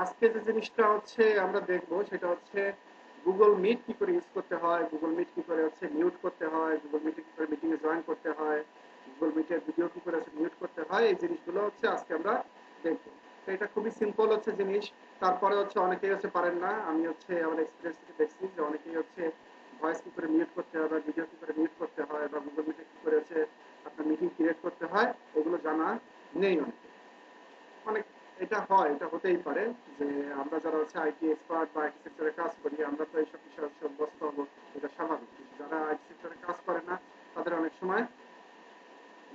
আজকে যে জিনিসটা হচ্ছে আমরা দেখব সেটা হচ্ছে গুগল মিট কি করে ইউজ করতে হয়, গুগল মিট কি করে হচ্ছে মিউট করতে হয়, গুগল মিটে কি করে মিটিং এ জয়েন করতে হয়, গুগল মিটের ভিডিও কি করে হচ্ছে মিউট করতে হয়, এই জিনিসগুলো হচ্ছে আজকে আমরা দেখব। তো এটা খুবই সিম্পল হচ্ছে জিনিস। তারপরে হচ্ছে অনেকেই হচ্ছে পারেন না, আমি হচ্ছে আমার এক্সপিরিয়েন্স থেকে দেখছি যে অনেকেই হচ্ছে ভয়েস কি করে মিউট করতে হয় বা ভিডিও কি করে মিউট করতে হয় বা গুগল মিটে কি করে হচ্ছে আপনার মিটিং ক্রিয়েট করতে হয় এগুলো জানা নেই অনেকে। অনেক এটা হয়, এটা হতেই পারে যে আমরা যারা হচ্ছে আইটি এক্সপার্ট বা আইটি সেক্টরে কাজ করি আমরা তো এইসব বিষয়ে হচ্ছে অভ্যস্ত হবো, এটা স্বাভাবিক। কিন্তু যারা আইটি সেক্টরে কাজ করে না তাদের অনেক সময়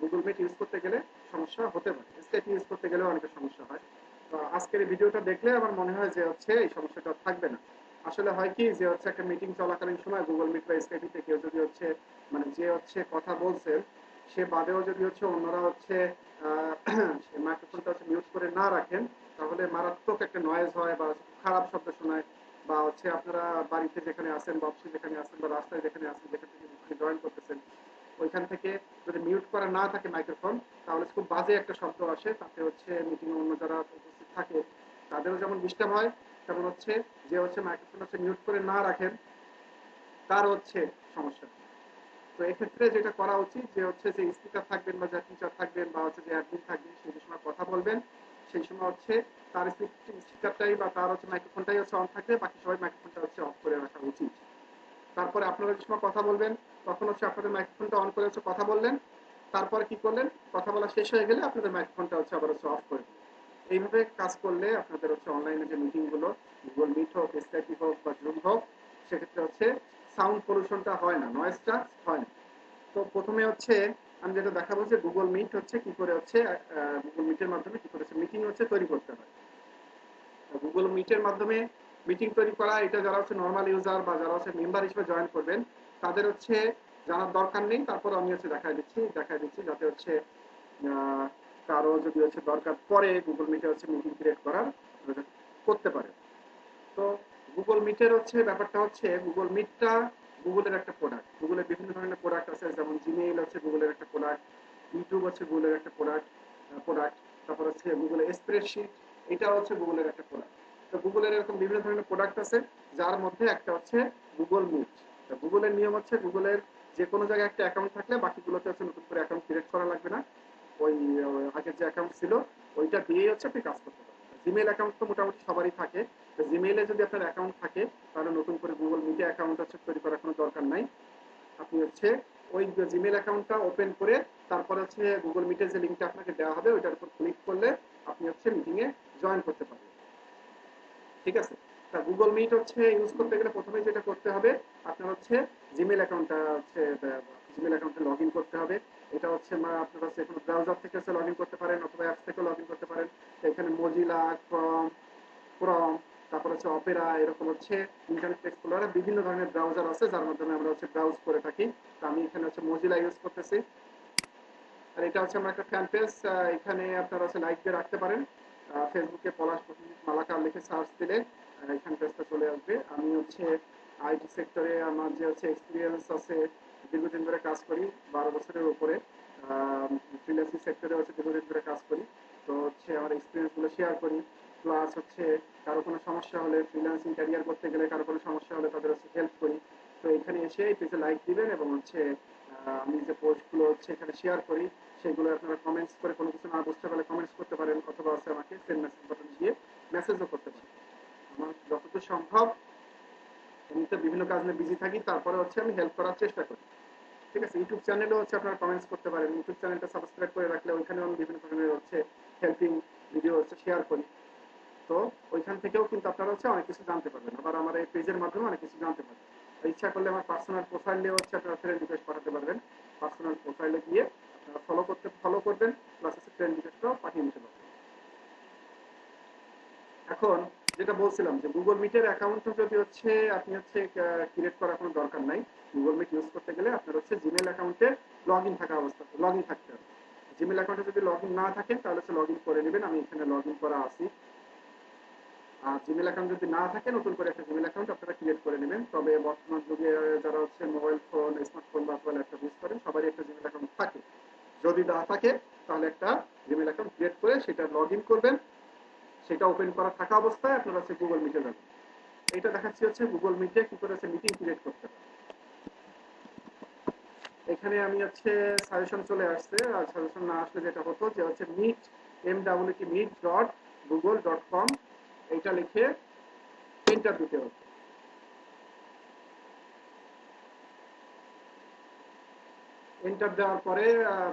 গুগল মিট ইউজ করতে গেলে সমস্যা হতে পারে, স্কাইপ ইউজ করতে গেলেও অনেকের সমস্যা হয়। তো আজকের এই ভিডিওটা দেখলে আমার মনে হয় যে হচ্ছে এই সমস্যাটা থাকবে না। আসলে হয় কি যে হচ্ছে একটা মিটিং চলাকালীন সময় গুগল মিট বা স্কাইপিতে কেউ যদি হচ্ছে মানে যে হচ্ছে কথা বলছে সে বাদেও যদি হচ্ছে অন্যরা হচ্ছে সে মাইক্রোফোনটা হচ্ছে মিউট করে না রাখেন তাহলে মারাত্মক একটা নয়েজ হয় বা খারাপ শব্দ শোনায়। বা হচ্ছে আপনারা বাড়িতে যেখানে আছেন বা অফিসে যেখানে আছেন বা রাস্তায় যেখানে আছেন যেখান থেকে জয়েন করতেছেন ওইখান থেকে যদি মিউট করা না থাকে মাইক্রোফোন তাহলে খুব বাজে একটা শব্দ আসে, তাতে হচ্ছে মিটিং এ অন্য যারা উপস্থিত থাকে তাদেরও যেমন ডিস্টার্ব হয়, তেমন হচ্ছে যে হচ্ছে মাইক্রোফোন হচ্ছে মিউট করে না রাখেন তার হচ্ছে সমস্যা। তো এক্ষেত্রে যেটা করা উচিত যে হচ্ছে যে স্পিকার থাকবেন বা যারা টিচার থাকবেন বা হচ্ছে যে অ্যাডমিন থাকবেন সেই সময় কথা বলবেন সেই সময় হচ্ছে তার স্পিকারটাই বা তার হচ্ছে মাইক্রোফোনটাই হচ্ছে অন থাকবে, বাকি সবাই মাইক্রোফোনটা হচ্ছে অফ করে রাখা উচিত। তারপরে আপনারা যে সময় কথা বলবেন তখন হচ্ছে আপনাদের মাইক্রোফোনটা অন করে হচ্ছে কথা বললেন, তারপরে কি করলেন কথা বলা শেষ হয়ে গেলে আপনাদের মাইক্রোফোনটা হচ্ছে আবার হচ্ছে অফ করে দিলেন। এইভাবে কাজ করলে আপনাদের হচ্ছে অনলাইনে যে মিটিং গুলো গুগল মিট হোক স্কাইপ হোক বা জুম হোক সেক্ষেত্রে হচ্ছে সাউন্ড পলিউশনটা হয় না, নয়েজটা হয় না। তো প্রথমে হচ্ছে আমি যেটা দেখাবো যে গুগল মিট হচ্ছে কি করে হচ্ছে গুগল মিটের মাধ্যমে কি করে মিটিং হচ্ছে তৈরি করতে হয়। গুগল মিটের মাধ্যমে মিটিং তৈরি করা এটা যারা হচ্ছে নর্মাল ইউজার বা যারা হচ্ছে মেম্বার হিসেবে জয়েন করবেন তাদের হচ্ছে জানার দরকার নেই, তারপর আমি হচ্ছে দেখাই দিচ্ছি যাতে হচ্ছে কারো যদি হচ্ছে দরকার পড়ে গুগল মিটে হচ্ছে মিটিং ক্রিয়েট করার করতে পারে। তো গুগল মিটের হচ্ছে ব্যাপারটা হচ্ছে গুগল মিটটা গুগলের একটা প্রোডাক্ট, গুগলের বিভিন্ন ধরনের প্রোডাক্ট আছে যেমন জিমেইল হচ্ছে গুগলের একটা প্রোডাক্ট, ইউটিউব হচ্ছে গুগলের একটা প্রোডাক্ট, তারপর হচ্ছে গুগল স্প্রেডশিট এটাও হচ্ছে গুগলের একটা প্রোডাক্ট। তো গুগলের এরকম বিভিন্ন ধরনের প্রোডাক্ট আছে যার মধ্যে একটা হচ্ছে গুগল মিট। গুগলের নিয়ম হচ্ছে গুগলের যে কোনো জায়গায় একটা অ্যাকাউন্ট থাকলে বাকিগুলোতে হচ্ছে নতুন করে অ্যাকাউন্ট ক্রিয়েট করা লাগবে না। ওই আগের যে অ্যাকাউন্ট ছিল ওইটা দিয়েই হচ্ছে আপনি কাজ করতে পারবেন। জিমেল অ্যাকাউন্ট তো মোটামুটি সবারই থাকে। তো জিমেইলে যদি আপনার অ্যাকাউন্ট থাকে তাহলে নতুন করে গুগল মিটে অ্যাকাউন্ট হচ্ছে তৈরি করার কোনো দরকার নাই। আপনি হচ্ছে ওই জিমেল অ্যাকাউন্টটা ওপেন করে তারপরে হচ্ছে গুগল মিটের যে লিঙ্কটা আপনাকে দেওয়া হবে ওইটার উপর ক্লিক করলে আপনি হচ্ছে মিটিংয়ে জয়েন করতে পারবেন। ঠিক আছে? তা গুগল মিট হচ্ছে ইউজ করতে গেলে প্রথমে যেটা করতে হবে আপনার হচ্ছে জিমেল অ্যাকাউন্টটা হচ্ছে জিমেল অ্যাকাউন্টে লগ ইন করতে হবে। এটা হচ্ছে আপনার হচ্ছে কোনো ব্রাউজার থেকে হচ্ছে লগ ইন করতে পারেন অথবা অ্যাপস থেকে লগ ইন করতে পারেন। তো এখানে মজিলা, ক্রম, তারপর হচ্ছে অপেরা, এরকম হচ্ছে ইন্টারনেট এক্সপ্লোরার বিভিন্ন ধরনের ব্রাউজার আছে যার মাধ্যমে আমরা হচ্ছে ব্রাউজ করে থাকি। তো আমি এখানে হচ্ছে মজিলা ইউজ করতেছি। আর এটা হচ্ছে আমার একটা ফ্যান পেজ, এখানে আপনারা হচ্ছে লাইক দিয়ে রাখতে পারেন। ফেসবুকে পলাশ মালাকার লিখে সার্চ দিলে এখান পেজটা চলে আসবে। আমি হচ্ছে আইটি সেক্টরে আমার যে হচ্ছে এক্সপিরিয়েন্স আছে, দীর্ঘদিন ধরে কাজ করি, 12 বছরের উপরে ফ্রিল্যান্সিং সেক্টরে হচ্ছে দীর্ঘদিন ধরে কাজ করি। তো হচ্ছে আমার এক্সপিরিয়েন্স গুলো শেয়ার করি, প্লাস হচ্ছে কারো কোনো সমস্যা হলে ফ্রিল্যান্সিং ক্যারিয়ার করতে গেলে কারো কোনো সমস্যা হলে তাদের হচ্ছে হেল্প করি। তো এখানে এসে এই পেজে লাইক দিবেন এবং হচ্ছে আমি যে পোস্টগুলো হচ্ছে এখানে শেয়ার করি সেগুলো আপনারা কমেন্টস করে কোনো কিছু না বুঝতে পারলে কমেন্টস করতে পারেন অথবা হচ্ছে আমাকে সেন্ড মেসেজ বাটনে গিয়ে মেসেজও করতে পারেন। আমার যতদূর সম্ভব এমনিতে বিভিন্ন কাজ নিয়ে বিজি থাকি তারপরে হচ্ছে আমি হেল্প করার চেষ্টা করি। ঠিক আছে? ইউটিউব চ্যানেলেও হচ্ছে আপনারা কমেন্টস করতে পারেন, ইউটিউব চ্যানেলটা সাবস্ক্রাইব করে রাখলে ওইখানেও আমি বিভিন্ন ধরনের হচ্ছে হেল্পিং ভিডিও হচ্ছে শেয়ার করি। তো ওইখান থেকেও কিন্তু আপনারা হচ্ছে অনেক কিছু জানতে পারবেন, আবার আমার এই পেজের মাধ্যমে অনেক কিছু জানতে পারবেন। ইচ্ছা করলে আমার পার্সোনাল প্রোফাইলে হচ্ছে আপনারা ফ্রেন্ড রিকোয়েস্ট পাঠাতে পারবেন, পার্সোনাল প্রোফাইলে গিয়ে আপনারা ফলো করবেন, প্লাস হচ্ছে ফ্রেন্ড রিকোয়েস্টটাও পাঠিয়ে দিতে পারবেন। এখন যেটা বলছিলাম যে গুগল মিটের অ্যাকাউন্ট যদি হচ্ছে আপনি হচ্ছে ক্রিয়েট করার কোনো দরকার নাই। গুগল মিট ইউজ করতে গেলে আপনার হচ্ছে জিমেল অ্যাকাউন্টে লগ ইন থাকতে হবে। জিমেল অ্যাকাউন্টে যদি লগ ইন না থাকেন তাহলে হচ্ছে লগ ইন করে নেবেন, আমি এখানে লগ ইন করা আছি। আর জিমেল অ্যাকাউন্ট যদি না থাকে নতুন করে একটা জিমেল অ্যাকাউন্ট আপনারা ক্রিয়েট করে নেবেন। তবে বর্তমান যুগে যারা হচ্ছে মোবাইল ফোন স্মার্টফোন বা অথবা ল্যাপটপ ইউজ করেন সবারই একটা জিমেল অ্যাকাউন্ট থাকে। যদি না থাকে তাহলে একটা জিমেল অ্যাকাউন্ট ক্রিয়েট করে সেটা লগ ইন করবেন। সেটা ওপেন করা থাকা অবস্থায় আপনারা হচ্ছে গুগল মিটে যাবেন। এটা দেখাচ্ছি হচ্ছে গুগল মিটে কি করে হচ্ছে মিটিং ক্রিয়েট করতে হয়। এখানে আমি হচ্ছে সাজেশন চলে আসছে, আর সাজেশন না আসলে যেটা হতো যে হচ্ছে মিট meet.google.com এইটা লিখে এন্টার দিতে হতো। এন্টার দেওয়ার পরে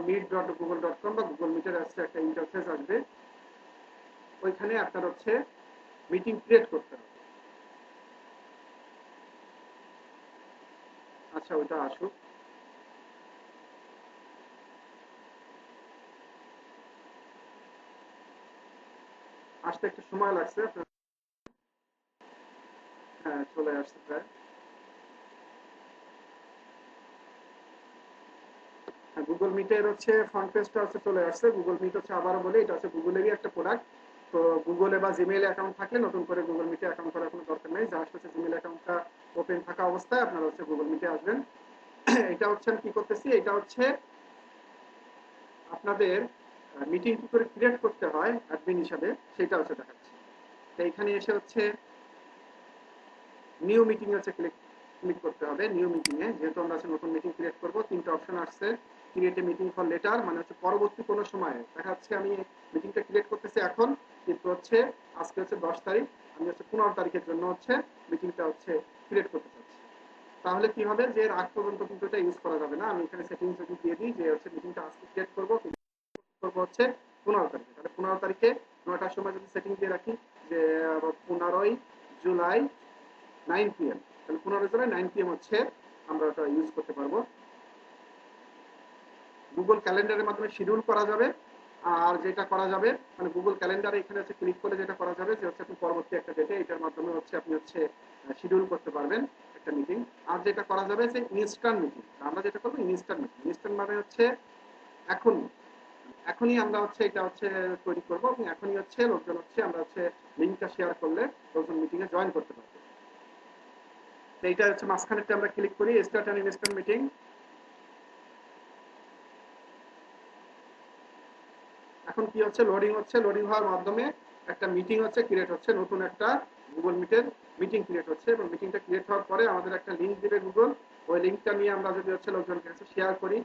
meet.google.com বা গুগল মিটের আসছে একটা ইন্টারফেস আসবে, ওইখানে আপনার হচ্ছে মিটিং ক্রিয়েট করতে হবে। আচ্ছা ওইটা আসুক, আসতে একটু সময় লাগছে। হ্যাঁ চলে আসছে প্রায়। গুগল মিটের হচ্ছে ফ্রন্ট পেজটা হচ্ছে চলে আসছে। গুগল মিট হচ্ছে আবারও বলি এটা হচ্ছে গুগলেরই একটা প্রোডাক্ট। তো গুগলে বা জিমেইল অ্যাকাউন্ট থাকলে নতুন করে গুগল মিটে অ্যাকাউন্ট করার কোনো দরকার নেই, জাস্ট হচ্ছে জিমেইল অ্যাকাউন্টটা ওপেন থাকা অবস্থায় আপনারা হচ্ছে গুগল মিটে আসবেন। এটা হচ্ছে আমি কি করতেছি, এটা হচ্ছে আপনাদের মিটিং কি করে ক্রিয়েট করতে হয় অ্যাডমিন হিসাবে সেটা হচ্ছে দেখাচ্ছি। তো এখানে এসে হচ্ছে নিউ মিটিং হচ্ছে ক্লিক ক্লিক করতে হবে। নিউ মিটিং এ যেহেতু আমরা হচ্ছে নতুন মিটিং ক্রিয়েট করব, তিনটা অপশন আসছে। Create a meeting for letter মানে হচ্ছে পরবর্তী কোনো সময়ে দেখা যাচ্ছে আমি মিটিংটা ক্রিয়েট করতেছি এখন, কিন্তু হচ্ছে আজকে হচ্ছে 10 তারিখ, আমি হচ্ছে 15 তারিখের জন্য হচ্ছে মিটিংটা হচ্ছে ক্রিয়েট করতে চাচ্ছি। তাহলে কি হবে যে এর আগ পর্যন্ত কিন্তু এটা ইউজ করা যাবে না। আমি এখানে সেটিংস যদি দিয়ে দিই যে হচ্ছে মিটিংটা আজকে ক্রিয়েট করবো করবো হচ্ছে 15 তারিখে, তাহলে 15 তারিখে 9টার সময় যদি সেটিং দিয়ে রাখি যে 15ই জুলাই 9 PM, তাহলে 15 জুলাই 9 PM হচ্ছে আমরা ওটা ইউজ করতে পারবো। গুগল ক্যালেন্ডারের মাধ্যমে শিডিউল করা যাবে। আর যেটা করা যাবে মানে গুগল ক্যালেন্ডারে এখানে হচ্ছে ক্লিক করলে যেটা করা যাবে যে হচ্ছে আপনি পরবর্তী একটা ডেটে এটার মাধ্যমে হচ্ছে আপনি হচ্ছে শিডিউল করতে পারবেন একটা মিটিং। আর যেটা করা যাবে যে ইনস্ট্যান্ট মিটিং, আমরা যেটা করবো ইনস্ট্যান্ট মিটিং। ইনস্ট্যান্ট মানে হচ্ছে এখন এখনই আমরা হচ্ছে এটা হচ্ছে তৈরি করবো এবং এখনই হচ্ছে লোকজন হচ্ছে আমরা হচ্ছে লিঙ্কটা শেয়ার করলে লোকজন মিটিংয়ে জয়েন করতে পারবে। তো এইটা হচ্ছে মাঝখানেরটা আমরা ক্লিক করি স্টার্ট অ্যান ইনস্ট্যান্ট মিটিং। এখন কি হচ্ছে লোডিং হচ্ছে, লোডিং হওয়ার মাধ্যমে একটা মিটিং হচ্ছে ক্রিয়েট হচ্ছে, নতুন একটা গুগল মিটের মিটিং ক্রিয়েট হচ্ছে এবং মিটিংটা ক্রিয়েট হওয়ার পরে আমাদের একটা লিঙ্ক দিবে গুগল। ওই লিঙ্কটা নিয়ে আমরা যদি হচ্ছে লোকজনকে কাছে শেয়ার করি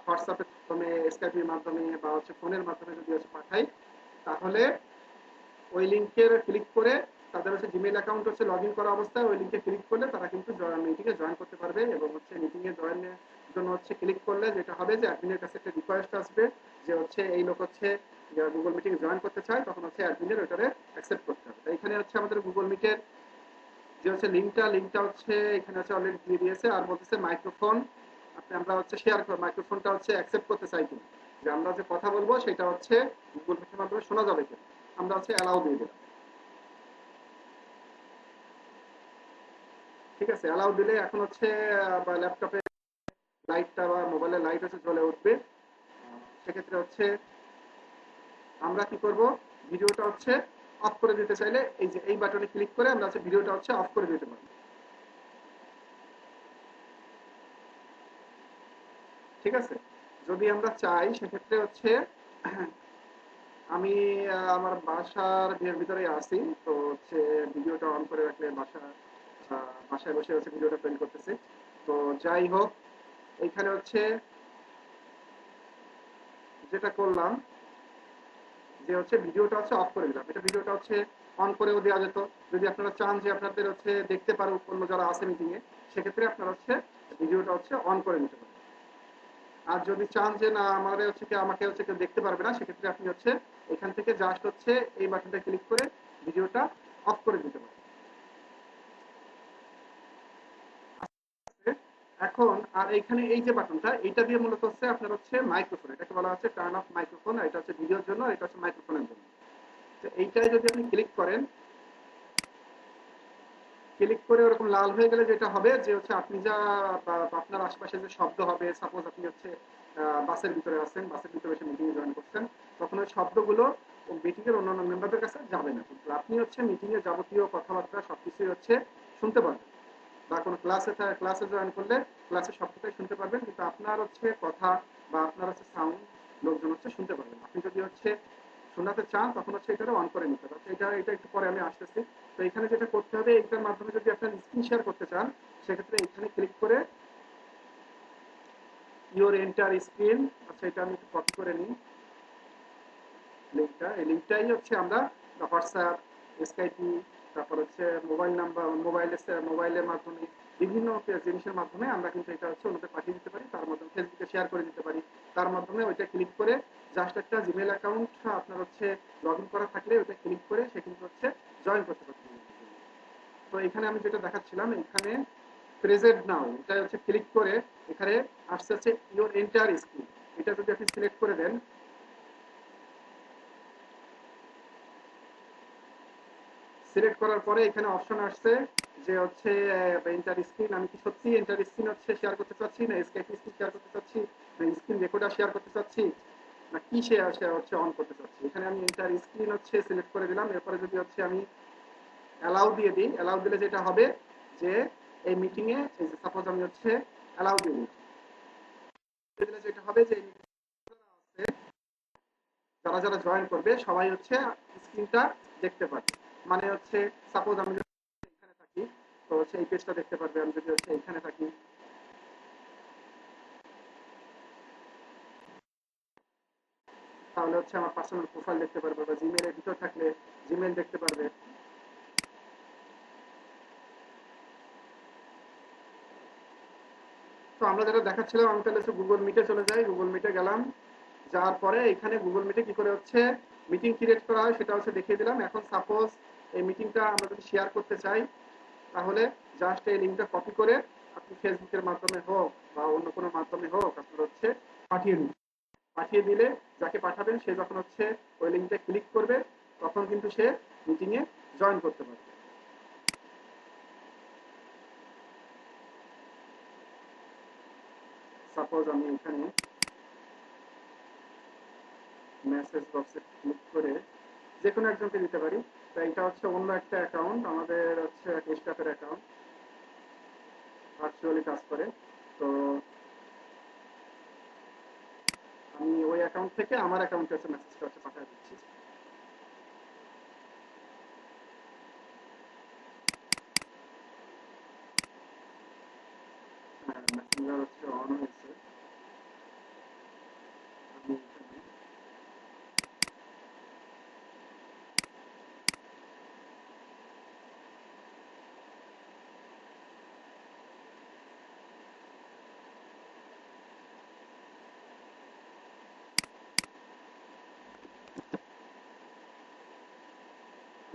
হোয়াটসঅ্যাপের মাধ্যমে, স্কাইপের মাধ্যমে বা হচ্ছে ফোনের মাধ্যমে যদি হচ্ছে পাঠাই, তাহলে ওই লিঙ্কের ক্লিক করে তাদের হচ্ছে জিমেইল অ্যাকাউন্ট হচ্ছে লগ ইন করা অবস্থায় ওই লিঙ্কে ক্লিক করলে তারা কিন্তু মিটিংয়ে জয়েন করতে পারবে এবং হচ্ছে মিটিংয়ে জয়েনের জন্য হচ্ছে ক্লিক করলে যেটা হবে যে অ্যাডমিনের কাছে একটা রিকোয়েস্ট আসবে যে হচ্ছে এই লোক হচ্ছে গুগল মিটিং জয়েন করতে চায়, তখন হচ্ছে অ্যাডমিনের ওইটারে অ্যাকসেপ্ট করতে হবে। এখানে হচ্ছে আমাদের গুগল মিটের যে হচ্ছে লিঙ্কটা হচ্ছে এখানে হচ্ছে অলরেডি দিয়ে দিয়েছে আর বলতেছে মাইক্রোফোন আপনি আমরা হচ্ছে শেয়ার করব, মাইক্রোফোনটা হচ্ছে অ্যাকসেপ্ট করতে চাই কিনা, যে আমরা যে কথা বলবো সেটা হচ্ছে গুগল মিটের মাধ্যমে শোনা যাবে কিনা, আমরা হচ্ছে অ্যালাউ দিয়ে দিলাম। ঠিক আছে, অ্যালাউ দিলে এখন হচ্ছে বা ল্যাপটপে লাইটটা বা মোবাইলের লাইট হচ্ছে জ্বলে উঠবে। সেক্ষেত্রে হচ্ছে আমরা কি করব, ভিডিওটা হচ্ছে অফ করে দিতে চাইলে এই যে এই বাটনে ক্লিক করে আমরা হচ্ছে ভিডিওটা হচ্ছে অফ করে দিতে পারবো। ঠিক আছে, যদি আমরা চাই সেক্ষেত্রে হচ্ছে আমি আমার বাসার ভিতরে আসি, তো হচ্ছে ভিডিওটা অন করে রাখলে বাসায় বসে হচ্ছে ভিডিওটা প্লে করতেছি। তো যাই হোক, এইখানে হচ্ছে যেটা করলাম যে হচ্ছে ভিডিওটা হচ্ছে অফ করে দিলাম, এটা ভিডিওটা হচ্ছে অন করেও দেওয়া যেত যদি আপনারা চান যে আপনাদের হচ্ছে দেখতে পারো অন্য যারা আছে মিটিং এ, সেক্ষেত্রে আপনারা হচ্ছে ভিডিওটা হচ্ছে অন করে নিতে পারেন। আর যদি চান যে না আমাদের হচ্ছে কি আমাকে হচ্ছে কেউ দেখতে পারবে না, সেক্ষেত্রে আপনি হচ্ছে এখান থেকে জাস্ট হচ্ছে এই বাটনটা ক্লিক করে ভিডিওটা অফ করে দিতে পারেন। এখন আর এইখানে এই যে বাটনটা এইটা দিয়ে মূলত হচ্ছে আপনার হচ্ছে মাইক্রোফোন, এটাকে বলা হচ্ছে টার্ন অফ মাইক্রোফোন, এটা হচ্ছে ভিডিওর জন্য, এটা হচ্ছে মাইক্রোফোনের জন্য। এইটাই যদি আপনি ক্লিক করেন, ক্লিক করে ওরকম লাল হয়ে গেলে যেটা হবে যে হচ্ছে আপনি যা আপনার আশেপাশে যে শব্দ হবে, সাপোজ আপনি হচ্ছে বাসের ভিতরে আছেন, বাসের ভিতরে এসে মিটিং জয়েন করছেন, তখন ওই শব্দগুলো মিটিং এর অন্যান্য মেম্বারদের কাছে যাবে না, কিন্তু আপনি হচ্ছে মিটিং এর যাবতীয় কথাবার্তা সবকিছুই হচ্ছে শুনতে পারবেন। বা কোনো ক্লাসে জয়েন করলে ক্লাসে সবটাই শুনতে পারবেন, কিন্তু আপনার হচ্ছে কথা বা আপনার হচ্ছে সাউন্ড লোকজন হচ্ছে শুনতে পারবেন। আপনি যদি হচ্ছে শোনাতে চান তখন হচ্ছে এটা অন করে নিতে হবে। এটা এটা একটু পরে আমি আসতেছি। তো এখানে যেটা করতে হবে, এটার মাধ্যমে যদি আপনার স্ক্রিন শেয়ার করতে চান সেক্ষেত্রে এখানে ক্লিক করে ইওর এন্টার স্ক্রিন, আচ্ছা এটা আমি একটু কপি করে নিই লিঙ্কটা। এই লিঙ্কটাই হচ্ছে আমরা হোয়াটসঅ্যাপ, স্কাইপি, তারপর হচ্ছে মোবাইল নাম্বার, মোবাইলের মাধ্যমে বিভিন্ন জিনিসের মাধ্যমে আমরা কিন্তু এটা হচ্ছে অন্যদের পাঠিয়ে দিতে পারি, তার মাধ্যমে ফেসবুকে শেয়ার করে দিতে পারি। তার মাধ্যমে ওইটা ক্লিক করে জাস্ট একটা জিমেল অ্যাকাউন্ট আপনার হচ্ছে লগ ইন করা থাকলে ওইটা ক্লিক করে সে কিন্তু হচ্ছে জয়েন করতে পারবে। তো এখানে আমি যেটা দেখাচ্ছিলাম, এখানে প্রেজেন্ট নাও এটা হচ্ছে ক্লিক করে এখানে আসছে হচ্ছে ইওর এন্টার স্ক্রিন। এটা যদি আপনি সিলেক্ট করে দেন, সিলেক্ট করার পরে এখানে অপশন আসছে যে হচ্ছে এন্টার স্ক্রিন, আমি কি সত্যি এন্টার স্ক্রিন হচ্ছে শেয়ার করতে চাচ্ছি, না স্কাইপ স্ক্রিন শেয়ার করতে চাচ্ছি, না স্ক্রিন রেকর্ডার শেয়ার করতে চাচ্ছি, না কি শেয়ার হচ্ছে অন করতে চাচ্ছি। এখানে আমি এন্টার স্ক্রিন হচ্ছে সিলেক্ট করে দিলাম। এরপরে যদি হচ্ছে আমি অ্যালাউ দিয়ে দিই, অ্যালাউ দিলে যেটা হবে যে এই মিটিং এ এই যে সাপোজ আমি হচ্ছে অ্যালাউ দিয়ে দিলে যেটা হবে যে যারা যারা জয়েন করবে সবাই হচ্ছে স্ক্রিনটা দেখতে পাবে। মানে হচ্ছে সাপোজ আমি যদি এখানে থাকি তো হচ্ছে এই পেজটা দেখতে পারবে। আমি যদি হচ্ছে এখানে থাকি তাহলে হচ্ছে আমার পার্সোনাল প্রোফাইল দেখতে পারবে, বা জিমেইলের ভিতর থাকলে জিমেইল দেখতে পারবে। তো আমরা যেটা দেখাচ্ছিলাম, আমি তাহলে হচ্ছে গুগল মিটে চলে যাই। গুগল মিটে গেলাম, যাওয়ার পরে এখানে গুগল মিটে কি করে হচ্ছে মিটিং ক্রিয়েট করা হয় সেটা হচ্ছে দেখিয়ে দিলাম। এখন সাপোজ এই মিটিংটা আমরা যদি শেয়ার করতে চাই তাহলে জাস্ট এই লিঙ্কটা কপি করে আপনি ফেসবুকের মাধ্যমে হোক বা অন্য কোনো মাধ্যমে হোক আপনার হচ্ছে পাঠিয়ে দিন। পাঠিয়ে দিলে যাকে পাঠাবেন সে যখন হচ্ছে ওই লিঙ্কটা ক্লিক করবে তখন কিন্তু সে মিটিংয়ে জয়েন করতে পারবে। সাপোজ আমি এখানে মেসেজ বক্সে ক্লিক করে যে কোনো একজনকে দিতে পারি। তো এটা হচ্ছে অন্য একটা অ্যাকাউন্ট, আমাদের হচ্ছে স্টাফের অ্যাকাউন্ট, ভার্চুয়ালি কাজ করে। তো আমি ওই অ্যাকাউন্ট থেকে আমার অ্যাকাউন্টে হচ্ছে মেসেজটা হচ্ছে পাঠিয়ে দিচ্ছি। হ্যাঁ, মেসেঞ্জার হচ্ছে অন হয়েছে।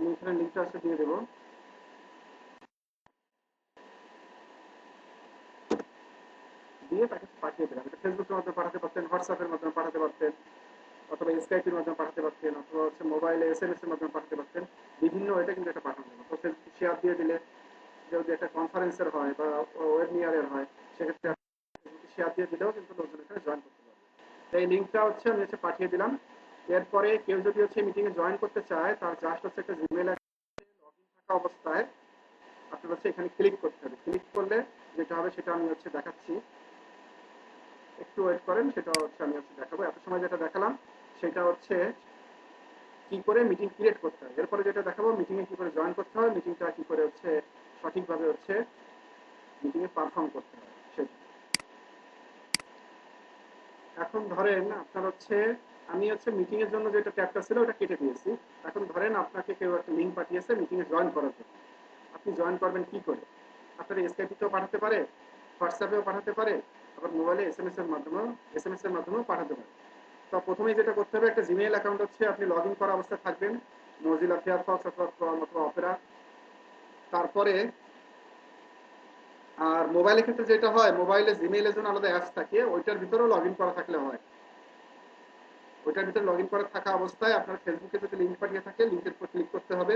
আমি এখানে লিঙ্কটা হচ্ছে দিয়ে দেবো। দিয়ে তাকে পাঠিয়ে দিলাম। এটা ফেসবুকের মাধ্যমে পাঠাতে পারতেন, হোয়াটসঅ্যাপের মাধ্যমে পাঠাতে পারতেন, অথবা স্কাইপের মাধ্যমে পাঠাতে পারতেন, অথবা হচ্ছে মোবাইলে এসএমএস এর মাধ্যমে পাঠাতে পারতেন। বিভিন্ন এটা কিন্তু একটা পাঠানো যাবে। তো ফেসবুক শেয়ার দিয়ে দিলে যদি একটা কনফারেন্সের হয় বা ওয়েবিনারের হয় সেক্ষেত্রে শেয়ার দিয়ে দিলেও কিন্তু লোকজন এখানে জয়েন করতে পারবে। তো এই লিঙ্কটা হচ্ছে আমি হচ্ছে পাঠিয়ে দিলাম। এরপরে কেউ যদি হচ্ছে মিটিং এ জয়েন করতে চায় তার জাস্ট হচ্ছে একটা জিমেল লগ ইন থাকা অবস্থায় আপনার হচ্ছে এখানে ক্লিক করতে হবে। ক্লিক করলে যেটা হবে সেটা আমি হচ্ছে দেখাচ্ছি, একটু ওয়েট করেন, সেটা হচ্ছে আমি হচ্ছে দেখাবো। এত সময় যেটা দেখালাম সেটা হচ্ছে কি করে মিটিং ক্রিয়েট করতে হয়। এরপরে যেটা দেখাবো মিটিং এ কি করে জয়েন করতে হয়, মিটিংটা কি করে হচ্ছে সঠিকভাবে হচ্ছে মিটিং এ পারফর্ম করতে হয় সেটা। এখন ধরেন আপনার হচ্ছে আমি হচ্ছে মিটিং এর জন্য যেটা ট্যাবটা ছিল ওটা কেটে দিয়েছি। এখন ধরেন আপনাকে কেউ একটা লিঙ্ক পাঠিয়েছে মিটিং এ জয়েন করার জন্য। আপনি জয়েন করবেন কি করে? আপনার স্কাইপিতেও পাঠাতে পারে, হোয়াটসঅ্যাপেও পাঠাতে পারে, আবার মোবাইলে এসএমএস এর মাধ্যমেও পাঠাতে পারে। তো প্রথমেই যেটা করতে হবে, একটা জিমেইল অ্যাকাউন্ট হচ্ছে আপনি লগ ইন করা অবস্থায় থাকবেন, মজিলা ফায়ারফক্স অথবা ক্রম অথবা অপেরা। তারপরে আর মোবাইলের ক্ষেত্রে যেটা হয়, মোবাইলে জিমেইলের জন্য আলাদা অ্যাপস থাকে, ওইটার ভিতরেও লগ ইন করা থাকলে হয়। ওইটার ভিতরে লগ ইন করা থাকা অবস্থায় আপনার ফেসবুকে যদি লিঙ্ক পাঠিয়ে থাকে লিঙ্কের উপর ক্লিক করতে হবে,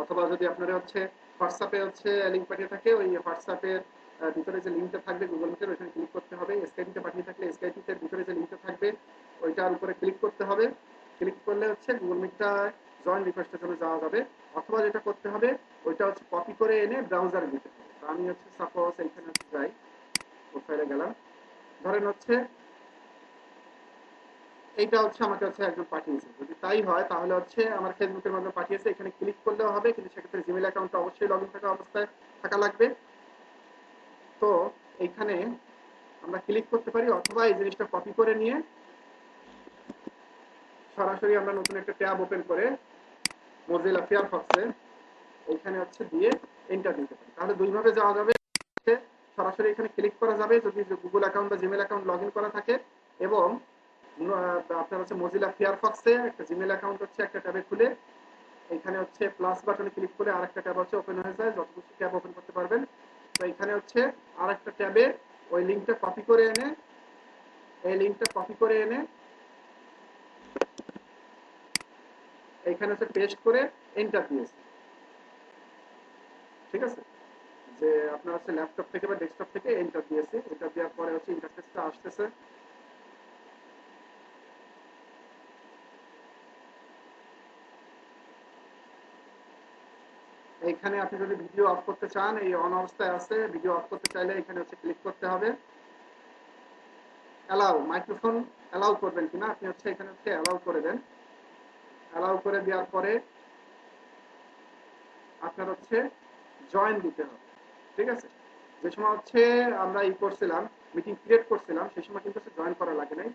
অথবা যদি আপনার হচ্ছে হোয়াটসঅ্যাপে হচ্ছে লিঙ্ক পাঠিয়ে থাকে ওই হোয়াটসঅ্যাপের ভিতরে যে লিঙ্কটা থাকবে গুগল মিটের ওইখানে ক্লিক করতে হবে। স্কাইপিতে পাঠিয়ে থাকলে স্কাইপিতে ভিতরে যে লিঙ্কটা থাকবে ওইটার উপরে ক্লিক করতে হবে। ক্লিক করলে হচ্ছে গুগল মিটটা জয়েন রিকোয়েস্টের জন্য যাওয়া যাবে। অথবা যেটা করতে হবে ওইটা হচ্ছে কপি করে এনে ব্রাউজারে দিতে হবে। তো আমি হচ্ছে সাপোজ এইখানে হচ্ছে যাই, প্রোফাইলে গেলাম, ধরেন হচ্ছে এইটা হচ্ছে আমাকে হচ্ছে একজন পাঠিয়েছে। যদি তাই হয় তাহলে হচ্ছে আমার ফেসবুকের মাধ্যমে পাঠিয়েছে, এখানে ক্লিক করলেও হবে, কিন্তু সেক্ষেত্রে জিমেল অ্যাকাউন্টটা অবশ্যই লগ ইন থাকা অবস্থায় থাকা লাগবে। তো এইখানে আমরা ক্লিক করতে পারি, অথবা এই জিনিসটা কপি করে নিয়ে সরাসরি আমরা নতুন একটা ট্যাব ওপেন করে মোজিলা ফায়ারফক্সে এইখানে হচ্ছে দিয়ে এন্টার দিতে পারি। তাহলে দুইভাবে যাওয়া যাবে, সরাসরি এখানে ক্লিক করা যাবে যদি গুগল অ্যাকাউন্ট বা জিমেল অ্যাকাউন্ট লগ ইন করা থাকে, এবং আপনার হচ্ছে মোজিলা ফায়ারফক্সে একটা জিমেল অ্যাকাউন্ট হচ্ছে একটা ট্যাবে খুলে এখানে হচ্ছে প্লাস বাটনে ক্লিক করে আরেকটা ট্যাব হচ্ছে ওপেন হয়ে যায়, যতটুকু ট্যাব ওপেন করতে পারবেন। তো এখানে হচ্ছে আরেকটা ট্যাবে ওই লিঙ্কটা কপি করে এনে এই লিঙ্কটা কপি করে এনে এখানে হচ্ছে পেস্ট করে এন্টার দিয়েছি। ঠিক আছে, যে আপনার হচ্ছে ল্যাপটপ থেকে বা ডেস্কটপ থেকে এন্টার দিয়েছি, এন্টার দেওয়ার পরে হচ্ছে ইন্টারফেসটা আসতেছে। এইখানে আপনি যদি ভিডিও অফ করতে চান, এই অন অবস্থায় আছে, ভিডিও অফ করতে চাইলে এখানে হচ্ছে ক্লিক করতে হবে। অ্যালাউ মাইক্রোফোন অ্যালাউ করবেন কিনা আপনি হচ্ছে এখানে হচ্ছে অ্যালাউ করে দেন। অ্যালাউ করে দেওয়ার পরে আপনার হচ্ছে জয়েন দিতে হবে। ঠিক আছে, যে সময় হচ্ছে আমরা করছিলাম, মিটিং ক্রিয়েট করছিলাম, সেই সময় কিন্তু হচ্ছে জয়েন করা লাগে নাই।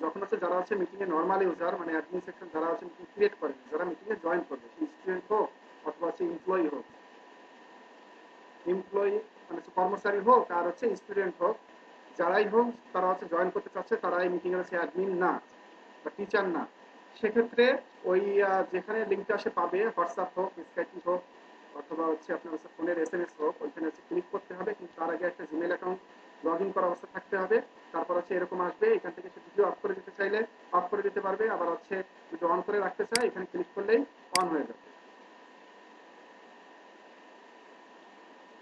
যখন হচ্ছে যারা হচ্ছে মিটিং এ নর্মাল ইউজার মানে অ্যাডমিন সেকশন যারা হচ্ছে মিটিং ক্রিয়েট করে, যারা মিটিং এ জয়েন করবে, স্টুডেন্ট হোক অথবা হচ্ছে এমপ্লয়ি হোক, এমপ্লয়ি মানে কর্মচারী হোক আর হচ্ছে স্টুডেন্ট হোক, যারাই হোক তারা হচ্ছে জয়েন করতে চাচ্ছে, তারা এই মিটিং এর হচ্ছে অ্যাডমিন না বা টিচার না। সেক্ষেত্রে ওই যেখানে লিঙ্কটা সে পাবে, হোয়াটসঅ্যাপ হোক, স্কাইপি হোক, অথবা হচ্ছে আপনার হচ্ছে ফোনের এসএমএস হোক, ওইখানে হচ্ছে ক্লিক করতে হবে, কিন্তু তার আগে একটা জিমেল অ্যাকাউন্ট লগ ইন করা অবস্থা থাকতে হবে। তারপর হচ্ছে এরকম আসবে, এখান থেকে সে ভিডিও অফ করে দিতে চাইলে অফ করে দিতে পারবে, আবার হচ্ছে যদি অন করে রাখতে চায় এখানে ক্লিক করলেই অন হয়ে যাবে।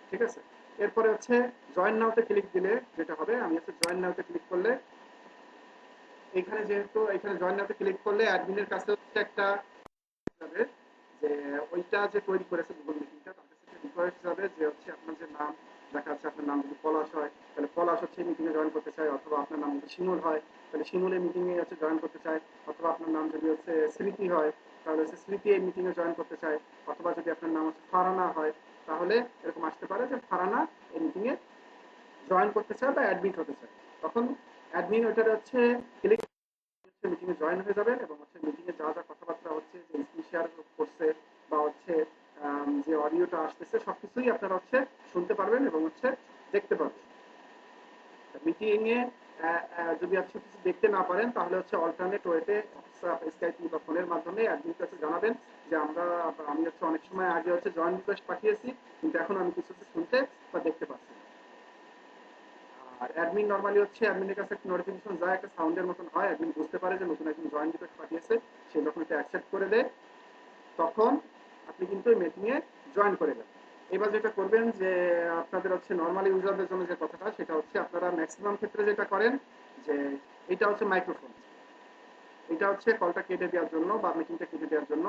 ঠিক আছে, এরপরে হচ্ছে জয়েন নাওতে ক্লিক দিলে যেটা হবে, আমি হচ্ছে জয়েন নাওতে ক্লিক করলে এখানে যেহেতু এখানে জয়েন নাওতে ক্লিক করলে অ্যাডমিনের কাছে হচ্ছে একটা যাবে, যে ওইটা যে তৈরি করেছে গুগল মিটিংটা তার কাছে একটা রিকোয়েস্ট যাবে, যে হচ্ছে আপনার যে নাম দেখা যাচ্ছে, আপনার নাম যদি পলাশ হয় তাহলে পলাশ হচ্ছে মিটিং এ জয়েন করতে চায়, অথবা আপনার নাম যদি শিমুল হয় তাহলে শিমুল এই মিটিং এ হচ্ছে জয়েন করতে চায়, অথবা আপনার নাম যদি হচ্ছে স্মৃতি হয় তাহলে হচ্ছে স্মৃতি এই মিটিং এ জয়েন করতে চায়, অথবা যদি আপনার নাম হচ্ছে ফারানা হয় তাহলে এরকম আসতে পারে যে ফারানা এই মিটিং এ জয়েন করতে চায় বা অ্যাডমিট হতে চায়। তখন অ্যাডমিন ওইটার হচ্ছে ক্লিক মিটিং এ জয়েন হয়ে যাবেন, এবং হচ্ছে মিটিং এ যা যা কথাবার্তা হচ্ছে, যে স্ক্রিন শেয়ার করছে বা হচ্ছে যে অডিওটা আসতেছে সবকিছুই আপনারা হচ্ছে শুনতে পারবেন এবং হচ্ছে দেখতে পারবেন। মিটিং এ যদি আপনি কিছু দেখতে না পারেন তাহলে হচ্ছে অল্টারনেট ওয়েতে স্কাইপ বা ফোনের মাধ্যমে অ্যাডমিনকে হচ্ছে জানাবেন যে আমি হচ্ছে অনেক সময় আগে হচ্ছে জয়েন রিকোয়েস্ট পাঠিয়েছি, কিন্তু এখন আমি কিছু শুনতে বা দেখতে পাচ্ছি না। আর অ্যাডমিন নরমালি হচ্ছে অ্যাডমিনের কাছে একটা নোটিফিকেশন যায়, একটা সাউন্ডের মতন হয়, অ্যাডমিন বুঝতে পারে যে নতুন একজন জয়েন রিকোয়েস্ট পাঠিয়েছে, সে যখন এটা অ্যাকসেপ্ট করে দেয় তখন আপনি কিন্তু এই মিটিং এ জয়েন করে যাবেন। এবার যেটা করবেন যে আপনাদের হচ্ছে নরমাল ইউজারদের জন্য যে কথাটা, সেটা হচ্ছে আপনারা ম্যাক্সিমাম ক্ষেত্রে যেটা করেন যে এটা হচ্ছে মাইক্রোফোন, এটা হচ্ছে কলটা কেটে দেওয়ার জন্য বা মিটিংটা কেটে দেওয়ার জন্য।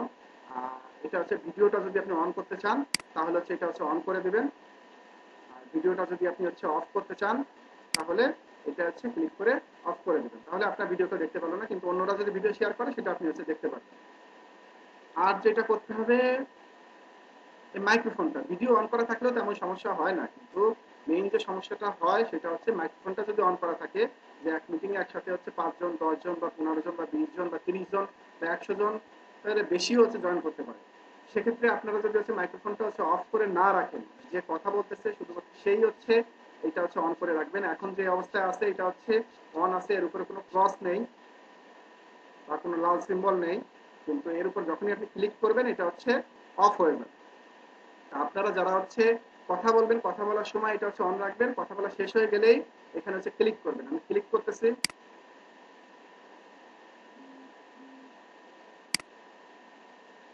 আর এটা হচ্ছে ভিডিওটা যদি আপনি অন করতে চান তাহলে হচ্ছে এটা হচ্ছে অন করে দিবেন, আর ভিডিওটা যদি আপনি হচ্ছে অফ করতে চান তাহলে এটা হচ্ছে ক্লিক করে অফ করে দিবেন, তাহলে আপনার ভিডিওটা দেখতে পারলো না, কিন্তু অন্যরা যদি ভিডিও শেয়ার করে সেটা আপনি হচ্ছে দেখতে পারবেন। আর যেটা করতে হবে, এই মাইক্রোফোনটা ভিডিও অন করা থাকলেও তেমন সমস্যা হয় না, কিন্তু মেইন যে সমস্যাটা হয় সেটা হচ্ছে মাইক্রোফোনটা যদি অন করা থাকে, যে এক মিটিং এ একসাথে হচ্ছে 5 জন 10 জন বা 15 জন বা 20 জন বা 30 জন বা 100 জন তাহলে বেশিও হচ্ছে জয়েন করতে পারে। সেক্ষেত্রে আপনারা যদি হচ্ছে মাইক্রোফোনটা হচ্ছে অফ করে না রাখেন, যে কথা বলতেছে শুধুমাত্র সেই হচ্ছে এটা হচ্ছে অন করে রাখবেন। এখন যে অবস্থায় আছে এটা হচ্ছে অন আছে, এর উপরে কোনো ক্রস নেই বা কোনো লাল সিম্বল নেই, কিন্তু এর উপর যখনই আপনি ক্লিক করবেন এটা হচ্ছে অফ হয়ে যাবে। আপনারা যারা হচ্ছে কথা বলবেন, কথা বলার সময় এটা হচ্ছে অন রাখবেন, কথা বলা শেষ হয়ে গেলেই এখানে হচ্ছে ক্লিক করবেন। আমি ক্লিক করতেছি,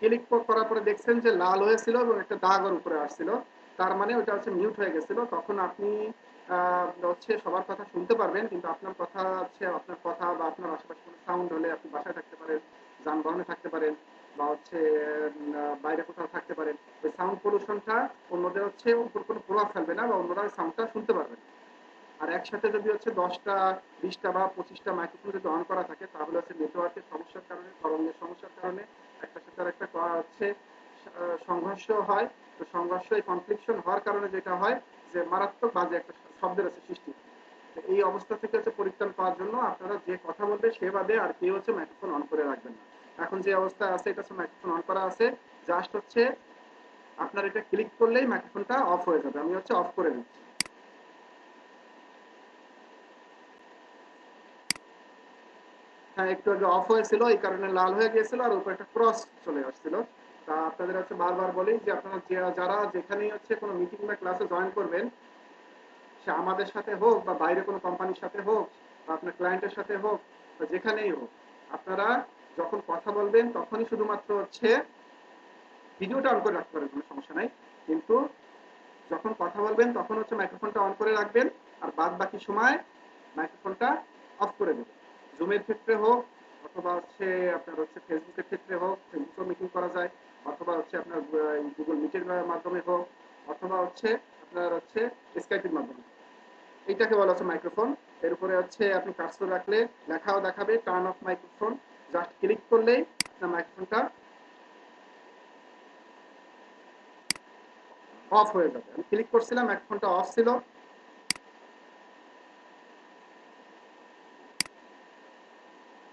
ক্লিক করার পরে দেখছেন যে লাল হয়েছিল এবং একটা দাগ ওর উপরে আসছিল, তার মানে ওটা হচ্ছে মিউট হয়ে গেছিল। তখন আপনি হচ্ছে সবার কথা শুনতে পারবেন, কিন্তু আপনার কথা হচ্ছে আপনার কথা বা আপনার আশেপাশে কোনো সাউন্ড হলে, আপনি বাসায় থাকতে পারেন, যানবাহনে থাকতে পারেন, বা হচ্ছে বাইরে কোথাও থাকতে পারেন, ওই সাউন্ড পলিউশনটা অন্যদের হচ্ছে উপর কোনো প্রভাব ফেলবে না বা অন্যরা সাউন্ডটা শুনতে পারবে না। আর একসাথে যদি হচ্ছে 10টা 20টা বা 25টা মাইক্রোফোন যদি অন করা থাকে তাহলে হচ্ছে নেটওয়ার্কের সমস্যার কারণে তরঙ্গের সমস্যার কারণে একটার সাথে আরেকটা হচ্ছে সংঘর্ষ হয়। তো সংঘর্ষ এই কনফ্লিকশন হওয়ার কারণে যেটা হয় যে মারাত্মক বাজে একটা শব্দের হচ্ছে সৃষ্টি হয়। তো এই অবস্থা থেকে হচ্ছে পরিত্রাণ পাওয়ার জন্য আপনারা যে কথা বলবে সে বাদে আর কেউ হচ্ছে মাইক্রোফোন অন করে রাখবেন না। এখন যে অবস্থা আছে এটা হচ্ছে মাইক্রোফোন অন করা আছে, জাস্ট হচ্ছে আপনার এটা ক্লিক করলেই মাইক্রোফোনটা অফ হয়ে যাবে। আমি হচ্ছে অফ করে দিচ্ছি। হ্যাঁ, একটু আগে অফ হয়েছিল এই কারণে লাল হয়ে গিয়েছিল আর উপরে একটা ক্রস চলে আসছিল। তা আপনাদের হচ্ছে বারবার বলি যে আপনারা যারা যেখানেই হচ্ছে কোনো মিটিং বা ক্লাসে জয়েন করবেন, সে আমাদের সাথে হোক বা বাইরে কোনো কোম্পানির সাথে হোক বা আপনার ক্লায়েন্টের সাথে হোক বা যেখানেই হোক, আপনারা যখন কথা বলবেন তখনই শুধুমাত্র হচ্ছে ভিডিওটা অন করে রাখতে পারেন, কোনো সমস্যা নাই। কিন্তু যখন কথা বলবেন তখন হচ্ছে মাইক্রোফোনটা অন করে রাখবেন আর বাদ বাকি সময় মাইক্রোফোনটা অফ করে দেবেন। জুমের ক্ষেত্রে হোক অথবা হচ্ছে আপনার হচ্ছে ফেসবুকের ক্ষেত্রে হোক, ফেসবুকেও মিটিং করা যায়, অথবা হচ্ছে আপনার গুগল মিটের মাধ্যমে হোক, অথবা হচ্ছে আপনার হচ্ছে স্কাইপের মাধ্যমে। এইটাকে বলা হচ্ছে মাইক্রোফোন। এর উপরে হচ্ছে আপনি কার্সর রাখলে লেখাও দেখাবে turn off microphone. Just click করলেই আপনার মাইক্রোফোনটা অফ হয়ে যাবে। আমি ক্লিক করছিলাম, মাইক্রোফোনটা অফ ছিল,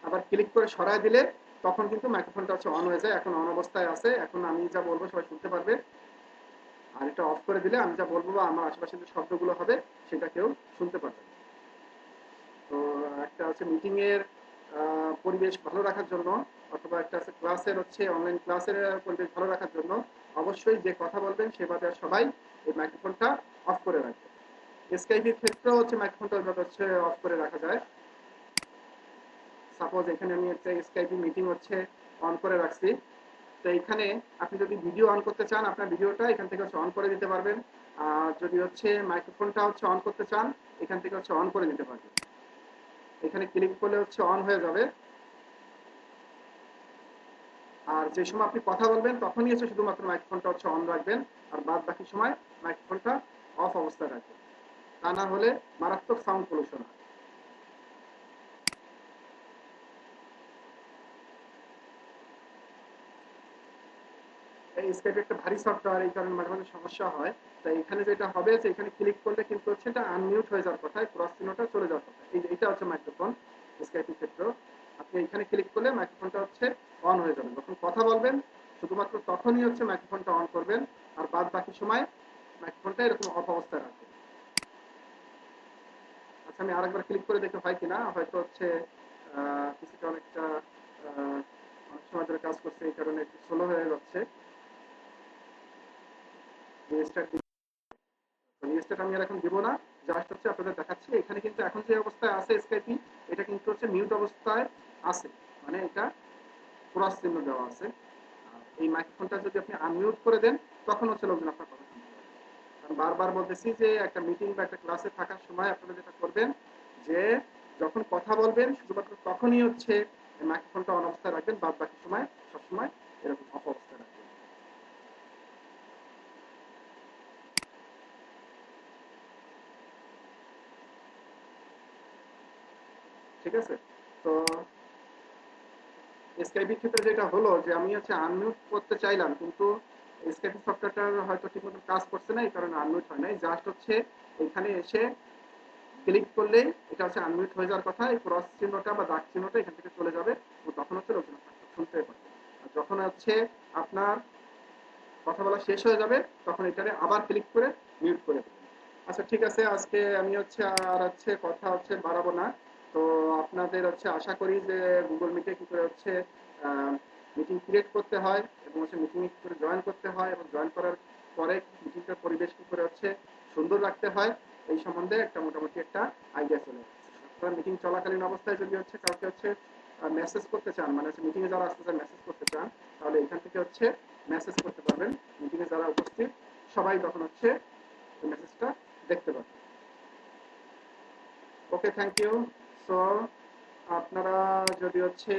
আবার ক্লিক করে সরায় দিলে তখন কিন্তু মাইক্রোফোনটা হচ্ছে অন হয়ে যায়। এখন অন অবস্থায় আছে, এখন আমি যা বলবো সবাই শুনতে পারবে। আর এটা অফ করে দিলে আমি যা বলবো বা আমার আশেপাশে যে শব্দগুলো হবে সেটা কেউ শুনতে পারবে। তো একটা হচ্ছে মিটিং এর পরিবেশ ভালো রাখার জন্য অথবা একটা হচ্ছে ক্লাসের হচ্ছে অনলাইন ক্লাসের পরিবেশ ভালো রাখার জন্য অবশ্যই যে কথা বলবেন সেভাবে সবাই এই মাইক্রোফোনটা অফ করে রাখবে। স্কাইপের ক্ষেত্রেও হচ্ছে মাইক্রোফোনটা ওইভাবে হচ্ছে অফ করে রাখা যায়। সাপোজ এখানে আমি একটা স্কাইপি মিটিং হচ্ছে অন করে রাখছি, তো এখানে আপনি যদি ভিডিও অন করতে চান আপনার ভিডিওটা এখান থেকে হচ্ছে অন করে দিতে পারবেন। আর যদি হচ্ছে মাইক্রোফোনটা হচ্ছে অন করতে চান এখান থেকে হচ্ছে অন করে দিতে পারবেন। এখানে ক্লিক করলে হচ্ছে অন হয়ে যাবে। আর যে সময় আপনি কথা বলবেন তখনই হচ্ছে শুধুমাত্র মাইক্রোফোনটা হচ্ছে অন রাখবেন আর বাদ বাকি সময় মাইক্রোফোনটা অফ অবস্থায় রাখবেন। তা না হলে মারাত্মক সাউন্ড পলিউশন হয়। এই স্কাইপ একটা ভারী সফটওয়্যার, এই কারণে মাঝে মাঝে সমস্যা হয়। তাই এখানে যেটা হবে যে এখানে ক্লিক করলে কিন্তু হচ্ছে এটা আনমিউট হয়ে যাওয়ার কথা, ক্রস চিহ্নটা চলে যাওয়ার কথা। এটা হচ্ছে মাইক্রোফোন স্কাইপের ক্ষেত্রে আপনি এখানে ক্লিক করলে মাইক্রোফোনটা হচ্ছে অন হয়ে যাবে। যখন কথা বলবেন শুধুমাত্র তখনই হচ্ছে মাইক্রোফোনটা অন করবেন আর বাদ বাকি সময় মাইক্রোফোনটা এরকম অফ অবস্থায় রাখবেন। আচ্ছা, আমি আরেকবার ক্লিক করে দেখতে হয় কিনা, হয়তো হচ্ছে কিছুটা অনেকটা অনেক সময় ধরে কাজ করছে এই কারণে একটু স্লো হয়ে যাচ্ছে। রিস্টার্ট রিস্টার্ট আমি আর এখন দিব না, জাস্ট হচ্ছে আপনাদের দেখাচ্ছি। এখানে কিন্তু এখন যে অবস্থায় আছে স্কাইপি এটা কিন্তু হচ্ছে মিউট অবস্থায় আছে, মানে এটা ক্রস চিহ্ন দেওয়া আছে। আর এই মাইক্রোফোনটা যদি আপনি আনমিউট করে দেন তখন হচ্ছে লোকজন আপনার কথা শুনতে পাবে। কারণ বারবার বলতেছি যে একটা মিটিং বা একটা ক্লাসে থাকার সময় আপনারা যেটা করবেন যে যখন কথা বলবেন শুধুমাত্র তখনই হচ্ছে মাইক্রোফোনটা অন অবস্থায় রাখবেন, বাদ বাকি সময় সবসময় এরকম অফ অবস্থায় রাখবেন। ঠিক আছে? তো স্কাইপির ক্ষেত্রে যেটা হলো যে আমি হচ্ছে আনমিউট করতে চাইলাম কিন্তু স্কাইপি সফটওয়্যারটা হয়তো ঠিকমতো কাজ করছে না এই কারণে আনমিউট হয় নাই। জাস্ট হচ্ছে এখানে এসে ক্লিক করলেই এটা হচ্ছে আনমিউট হয়ে যাওয়ার কথা। এই ক্রস চিহ্নটা বা দাগ চিহ্নটা এখান থেকে চলে যাবে এবং তখন হচ্ছে লোকজন শুনতে পারবে। আর যখন হচ্ছে আপনার কথা বলা শেষ হয়ে যাবে তখন এটারে আবার ক্লিক করে মিউট করে দেবেন। আচ্ছা, ঠিক আছে, আজকে আমি হচ্ছে আর হচ্ছে কথা হচ্ছে বাড়াবো না। তো আপনাদের হচ্ছে আশা করি যে গুগল মিটে কি করে হচ্ছে মিটিং ক্রিয়েট করতে হয় এবং হচ্ছে মিটিং কি করে জয়েন করতে হয় এবং জয়েন করার পরে মিটিংটার পরিবেশ কি করে হচ্ছে সুন্দর রাখতে হয় এই সম্বন্ধে একটা মোটামুটি একটা আইডিয়া চলে আসছে। আপনারা মিটিং চলাকালীন অবস্থায় যদি হচ্ছে কাউকে হচ্ছে মেসেজ করতে চান, মানে হচ্ছে মিটিংয়ে যারা আসতে চান মেসেজ করতে চান, তাহলে এখান থেকে হচ্ছে মেসেজ করতে পারবেন। মিটিংয়ে যারা উপস্থিত সবাই তখন হচ্ছে মেসেজটা দেখতে পাবেন। ওকে, থ্যাংক ইউ। সো আপনারা যদি হচ্ছে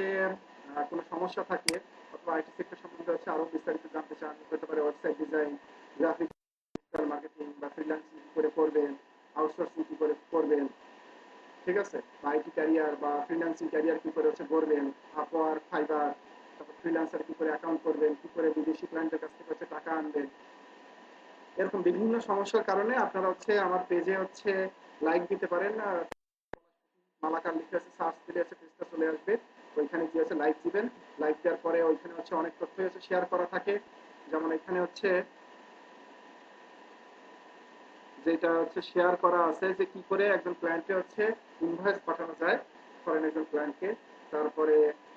কোনো সমস্যা থাকে অথবা আইটি সেক্টর সম্বন্ধে হচ্ছে আরো বিস্তারিত জানতে চান, হতে পারে website design, graphic, digital marketing বা ফ্রিল্যান্সিং করে করবেন আউটসোর্সিং কি করে করবেন, ঠিক আছে, বা আইটি ক্যারিয়ার বা ফ্রিল্যান্সিং ক্যারিয়ার কি করে হচ্ছে গড়বেন, আপওয়ার, ফাইবার, তারপর ফ্রিল্যান্সার কি করে অ্যাকাউন্ট করবেন, কি করে বিদেশি ক্লায়েন্টের কাছ থেকে হচ্ছে টাকা আনবেন। এরকম বিভিন্ন সমস্যার কারণে আপনারা হচ্ছে আমার পেজে হচ্ছে লাইক দিতে পারেন। মালাকার লিখে আছে, সার্চ দিলে হচ্ছে পেজটা চলে আসবে, ওইখানে গিয়ে হচ্ছে লাইক দিবেন। লাইক দেওয়ার পরে ওইখানে হচ্ছে অনেক তথ্য হচ্ছে শেয়ার করা থাকে। যেমন এখানে হচ্ছে যেটা হচ্ছে শেয়ার করা আছে যে কি করে একজন ক্লায়েন্টকে হচ্ছে ইনভয়েস পাঠানো যায় ফরেন একজন ক্লায়েন্টকে। তারপরে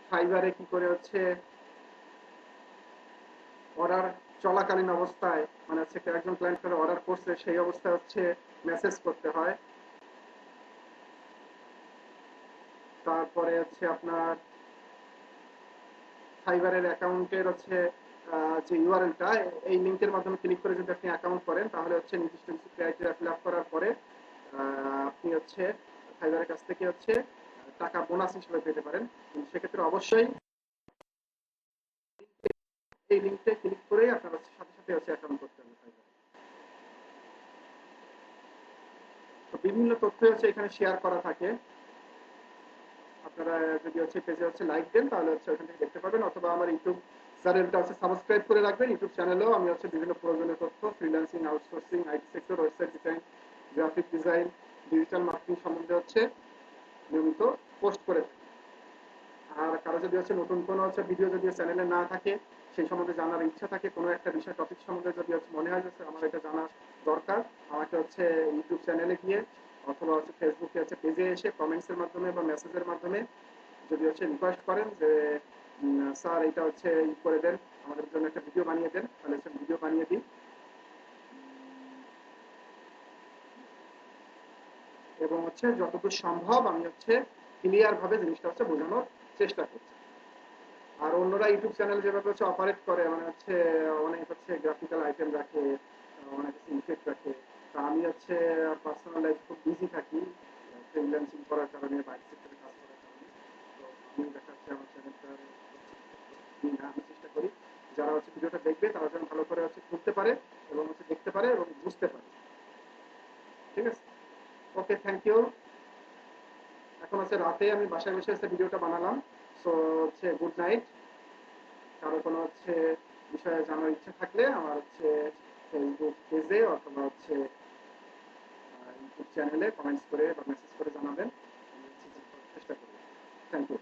ফাইবারে কি করে হচ্ছে অর্ডার চলাকালীন অবস্থায়, মানে হচ্ছে একজন ক্লায়েন্ট করে অর্ডার করছে সেই অবস্থায় হচ্ছে মেসেজ করতে হয়। তারপরে হচ্ছে আপনার ফাইবারের অ্যাকাউন্টের হচ্ছে যে ইউআরএলটা, এই লিঙ্কের মাধ্যমে ক্লিক করে যদি আপনি অ্যাকাউন্ট করেন তাহলে হচ্ছে নির্দিষ্ট কিছু ক্রাইটেরিয়া ফিল আপ করার পরে আপনি হচ্ছে ফাইবারের কাছ থেকে হচ্ছে টাকা বোনাস হিসেবে পেতে পারেন। কিন্তু সেক্ষেত্রে অবশ্যই এই লিঙ্কে ক্লিক করেই আপনার হচ্ছে সাথে সাথে হচ্ছে অ্যাকাউন্ট করতে হবে ফাইবারে। তো বিভিন্ন তথ্য হচ্ছে এখানে শেয়ার করা থাকে। আপনারা যদি হচ্ছে পেজে হচ্ছে লাইক দেন তাহলে হচ্ছে ওখান থেকে দেখতে পাবেন, অথবা আমার ইউটিউব চ্যানেলটা হচ্ছে সাবস্ক্রাইব করে রাখবেন। ইউটিউব চ্যানেলেও আমি হচ্ছে বিভিন্ন প্রয়োজনীয় তথ্য freelancing, outsourcing, IT sector, website design, graphic design, digital marketing সম্বন্ধে হচ্ছে নিয়মিত পোস্ট করে থাকি। আর কারো যদি হচ্ছে নতুন কোনো হচ্ছে ভিডিও যদি চ্যানেলে না থাকে, সেই সম্বন্ধে জানার ইচ্ছা থাকে, কোনো একটা বিষয় টপিক সম্বন্ধে যদি হচ্ছে মনে হয় যে আমার এটা জানা দরকার, আমাকে হচ্ছে ইউটিউব চ্যানেলে গিয়ে অথবা হচ্ছে ফেসবুকে হচ্ছে পেজে এসে কমেন্টসের মাধ্যমে বা মেসেজের মাধ্যমে যদি হচ্ছে রিকোয়েস্ট করেন যে স্যার এটা হচ্ছে ই করে দেন, আমাদের জন্য একটা ভিডিও বানিয়ে দেন, তাহলে হচ্ছে ভিডিও বানিয়ে দিই। এবং হচ্ছে যতদূর সম্ভব আমি হচ্ছে ক্লিয়ার ভাবে জিনিসটা হচ্ছে বোঝানোর চেষ্টা করছি। আর অন্যরা ইউটিউব চ্যানেল যেভাবে হচ্ছে অপারেট করে, মানে হচ্ছে অনেক হচ্ছে গ্রাফিক্যাল আইটেম রাখে, অনেক হচ্ছে ইফেক্ট রাখে। তা আমি হচ্ছে পার্সোনাল লাইফ খুব বিজি থাকি ফ্রিল্যান্সিং করার কারণে, বাইরে সেক্টরে কাজ করার কারণে। তো আমি দেখা যাচ্ছে আমার চ্যানেলটা আমি চেষ্টা করি যারা হচ্ছে ভিডিওটা দেখবে তারা যেন ভালো করে হচ্ছে খুলতে পারে এবং হচ্ছে দেখতে পারে এবং বুঝতে পারে। ঠিক আছে, ওকে, থ্যাংক ইউ। এখন হচ্ছে রাতে আমি বাসায় বসে হচ্ছে ভিডিওটা বানালাম। সো হচ্ছে গুড নাইট। কারো কোনো হচ্ছে বিষয়ে জানার ইচ্ছা থাকলে আমার হচ্ছে ফেসবুক পেজে অথবা হচ্ছে ইউটিউব চ্যানেলে কমেন্টস করে বা মেসেজ করে জানাবেন, আমি হচ্ছে চেষ্টা করব। Thank you.